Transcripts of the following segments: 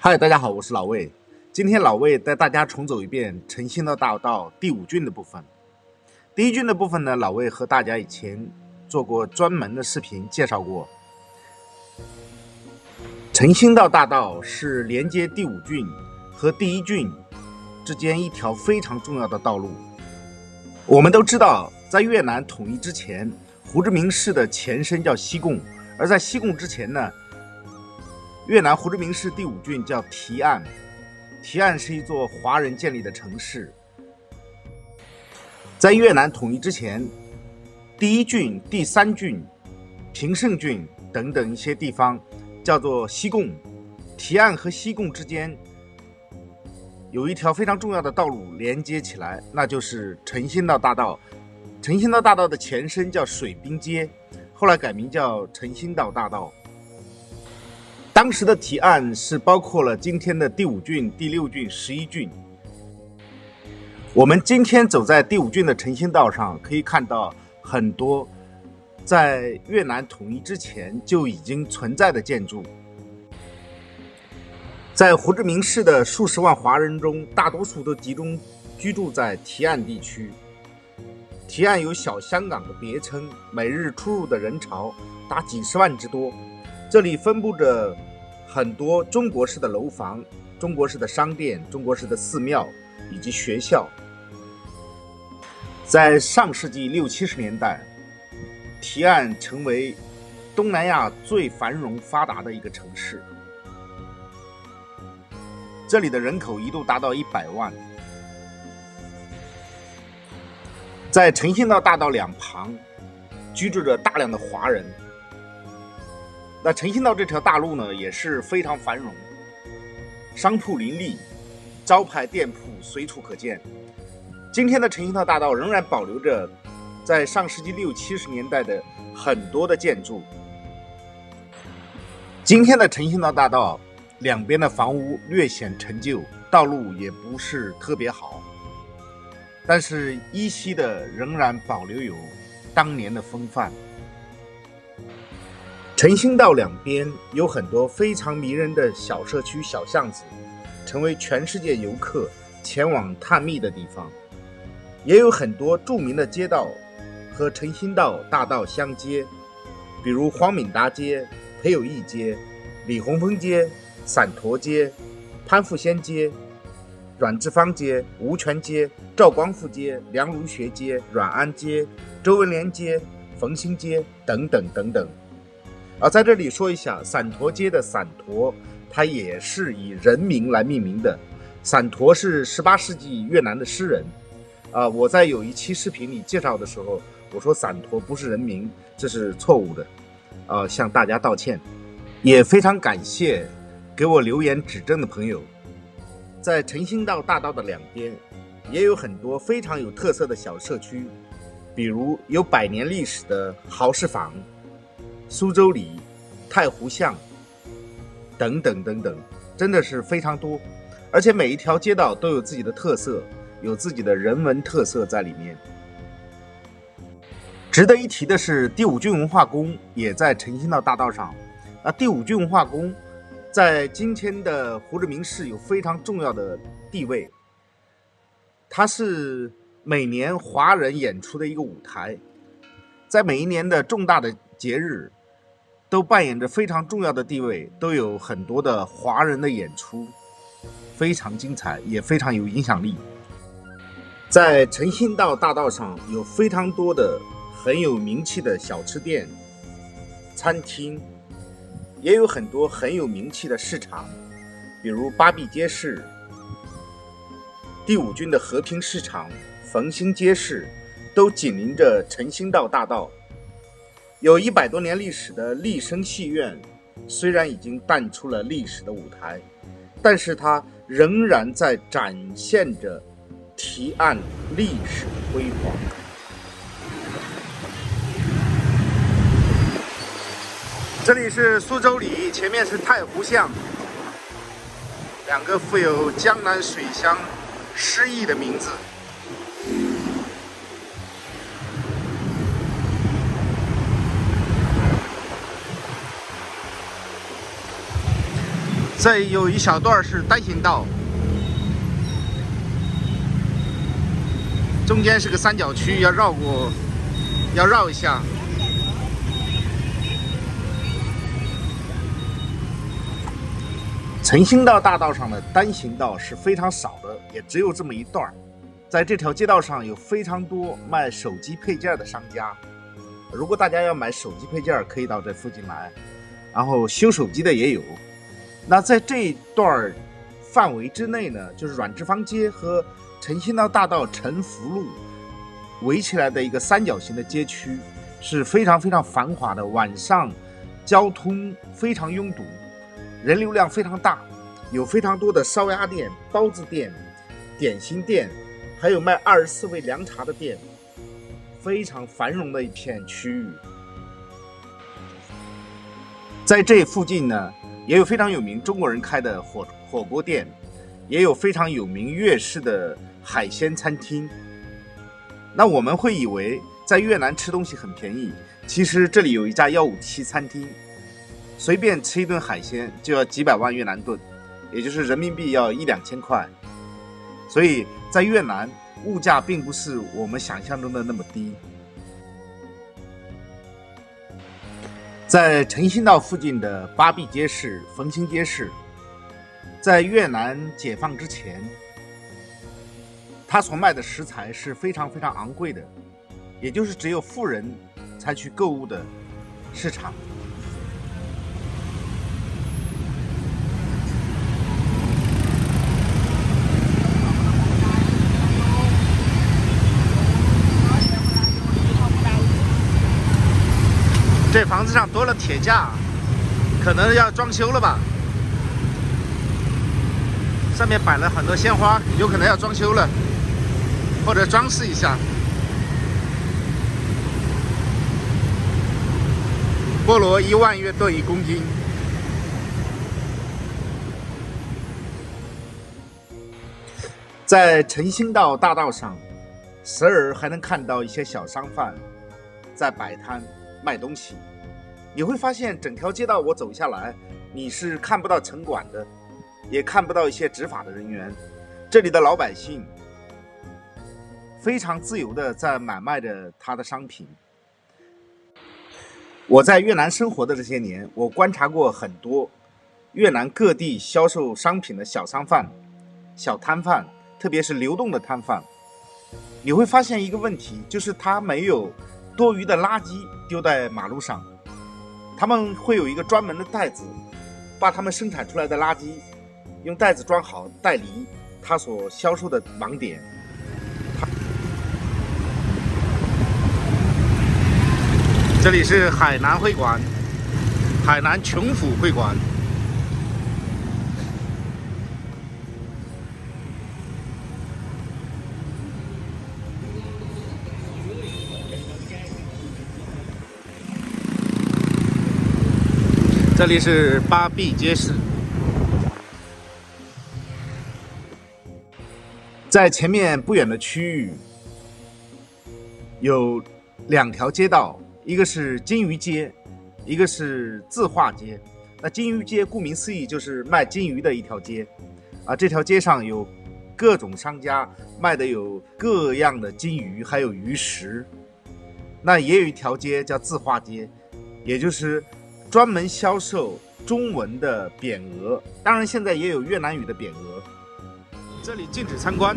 嗨，大家好，我是老魏。今天老魏带大家重走一遍诚信道大道第5郡的部分。第1郡的部分呢，老魏和大家以前做过专门的视频介绍过。诚信道大道是连接第5郡和第1郡之间一条非常重要的道路。我们都知道，在越南统一之前，胡志明市的前身叫西贡，而在西贡之前呢，越南胡志明市第5郡叫提案，提案是一座华人建立的城市。在越南统一之前，第1郡、第3郡、平胜郡等等一些地方叫做西贡。提案和西贡之间有一条非常重要的道路连接起来，那就是诚信道大道。诚信道大道的前身叫水滨街，后来改名叫诚信道大道。当时的提案是包括了今天的第5郡、第6郡、11郡。我们今天走在第5郡的诚信道上，可以看到很多在越南统一之前就已经存在的建筑。在胡志明市的数十万华人中，大多数都集中居住在提案地区。提案有小香港的别称，每日出入的人潮达几十万之多。这里分布着很多中国式的楼房、中国式的商店、中国式的寺庙以及学校。在上世纪60、70年代，提案成为东南亚最繁荣发达的一个城市，这里的人口一度达到100万。在诚信道大道两旁居住着大量的华人。那诚信道这条大路呢，也是非常繁荣，商铺林立，招牌店铺随处可见。今天的诚信道大道仍然保留着在上世纪60、70年代的很多的建筑。今天的诚信道大道两边的房屋略显陈旧，道路也不是特别好，但是依稀的仍然保留有当年的风范。诚信道两边有很多非常迷人的小社区、小巷子，成为全世界游客前往探秘的地方。也有很多著名的街道和诚信道大道相接，比如黄敏达街、裴有义街、李洪峰街、散陀街、潘富仙街、阮志芳街、吴泉街、赵光复街、梁儒学街、阮安街、周文莲街、冯兴街等等等等。在这里说一下，散陀街的散陀，它也是以人名来命名的。散陀是18世纪越南的诗人。我在有一期视频里介绍的时候，我说散陀不是人名，这是错误的，向大家道歉。也非常感谢给我留言指正的朋友。在诚信道大道的两边，也有很多非常有特色的小社区，比如有100年历史的豪士坊、苏州里、太湖巷等等等等，真的是非常多。而且每一条街道都有自己的特色，有自己的人文特色在里面。值得一提的是，第5郡文化宫也在诚信道大道上。第5郡文化宫在今天的胡志明市有非常重要的地位，它是每年华人演出的一个舞台，在每一年的重大的节日都扮演着非常重要的地位，都有很多的华人的演出，非常精彩，也非常有影响力。在诚信道大道上有非常多的很有名气的小吃店、餐厅，也有很多很有名气的市场，比如巴毕街市、第5郡的和平市场、冯兴街市，都紧邻着诚信道大道。有100多年历史的立生戏院，虽然已经淡出了历史的舞台，但是它仍然在展现着提案历史辉煌。这里是苏州里，前面是太湖巷，两个富有江南水乡诗意的名字。这有一小段是单行道，中间是个三角区，要绕一下。诚心道大道上的单行道是非常少的，也只有这么一段。在这条街道上有非常多卖手机配件的商家，如果大家要买手机配件，可以到这附近来，然后修手机的也有。那在这一段范围之内呢，就是阮志芳街和诚心道大道陈福路围起来的一个三角形的街区，是非常非常繁华的，晚上交通非常拥堵，人流量非常大，有非常多的烧鸭店、包子店、点心店，还有卖24味凉茶的店，非常繁荣的一片区域。在这附近呢，也有非常有名中国人开的火锅店，也有非常有名粤式的海鲜餐厅。那我们会以为在越南吃东西很便宜，其实这里有一家157餐厅，随便吃一顿海鲜就要几百万越南盾，也就是人民币要1-2千块。所以在越南物价并不是我们想象中的那么低。在诚心道附近的巴毕街市、冯兴街市，在越南解放之前，他所卖的食材是非常非常昂贵的，也就是只有富人才去购物的市场。这房子上多了铁架，可能要装修了吧。上面摆了很多鲜花，有可能要装修了，或者装饰一下。菠萝1万越盾1公斤。在诚心道大道上，时而还能看到一些小商贩在摆摊卖东西。你会发现整条街道我走下来，你是看不到城管的，也看不到一些执法的人员。这里的老百姓非常自由的在买卖着他的商品。我在越南生活的这些年，我观察过很多越南各地销售商品的小商贩、小摊贩，特别是流动的摊贩。你会发现一个问题，就是他没有多余的垃圾丢在马路上，他们会有一个专门的袋子，把他们生产出来的垃圾用袋子装好，带离他所销售的网点。这里是海南会馆，海南琼府会馆。这里是巴毕街市。在前面不远的区域有2条街道，一个是金鱼街，一个是字画街。那金鱼街顾名思义就是卖金鱼的一条街啊，这条街上有各种商家卖的有各样的金鱼，还有鱼食。那也有一条街叫字画街，也就是专门销售中文的匾额，当然现在也有越南语的匾额。这里禁止参观。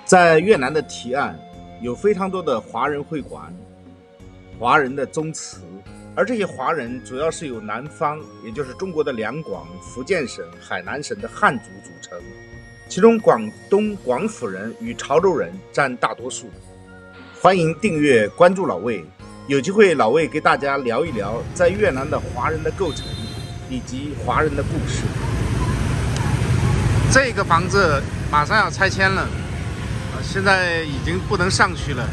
在越南的堤岸有非常多的华人会馆、华人的宗祠，而这些华人主要是由南方，也就是中国的两广、福建省、海南省的汉族组成，其中广东广府人与潮州人占大多数。欢迎订阅关注老魏，有机会老魏给大家聊一聊在越南的华人的构成以及华人的故事。这个房子马上要拆迁了，现在已经不能上去了。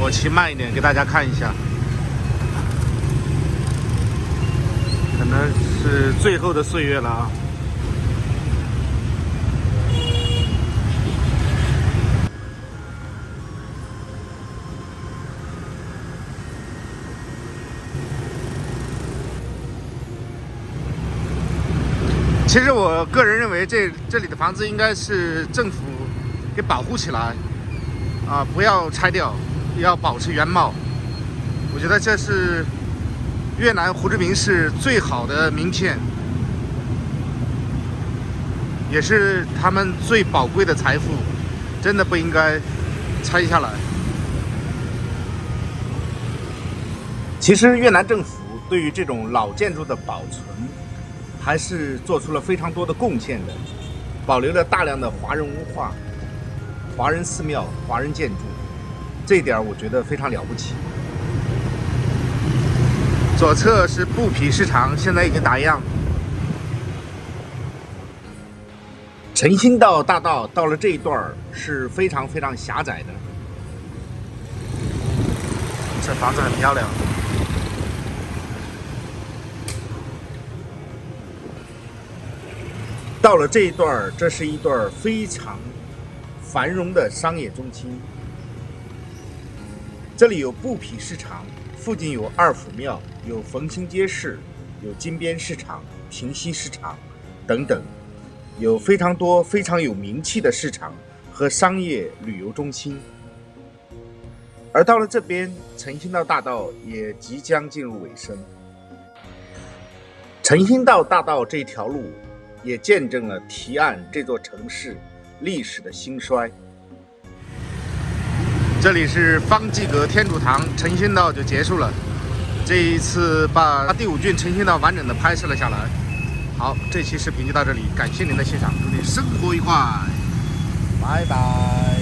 我骑慢一点给大家看一下，可能是最后的岁月了啊。其实我个人认为这里的房子应该是政府给保护起来，不要拆掉，要保持原貌。我觉得这是越南胡志明市最好的名片，也是他们最宝贵的财富，真的不应该拆下来。其实越南政府对于这种老建筑的保存，还是做出了非常多的贡献的，保留了大量的华人文化、华人寺庙、华人建筑，这一点我觉得非常了不起。左侧是布匹市场，现在已经打烊。诚心道大道到了这一段是非常非常狭窄的，这房子很漂亮。到了这一段，这是一段非常繁荣的商业中心。这里有布匹市场，附近有二府庙，有逢新街市，有金边市场、平西市场等等，有非常多非常有名气的市场和商业旅游中心。而到了这边，诚心道大道也即将进入尾声。诚心道大道这条路也见证了提案这座城市历史的兴衰。这里是方济阁天主堂，诚心道就结束了。这一次把第5郡诚心道完整的拍摄了下来。好，这期视频就到这里，感谢您的欣赏，祝您生活愉快，拜拜。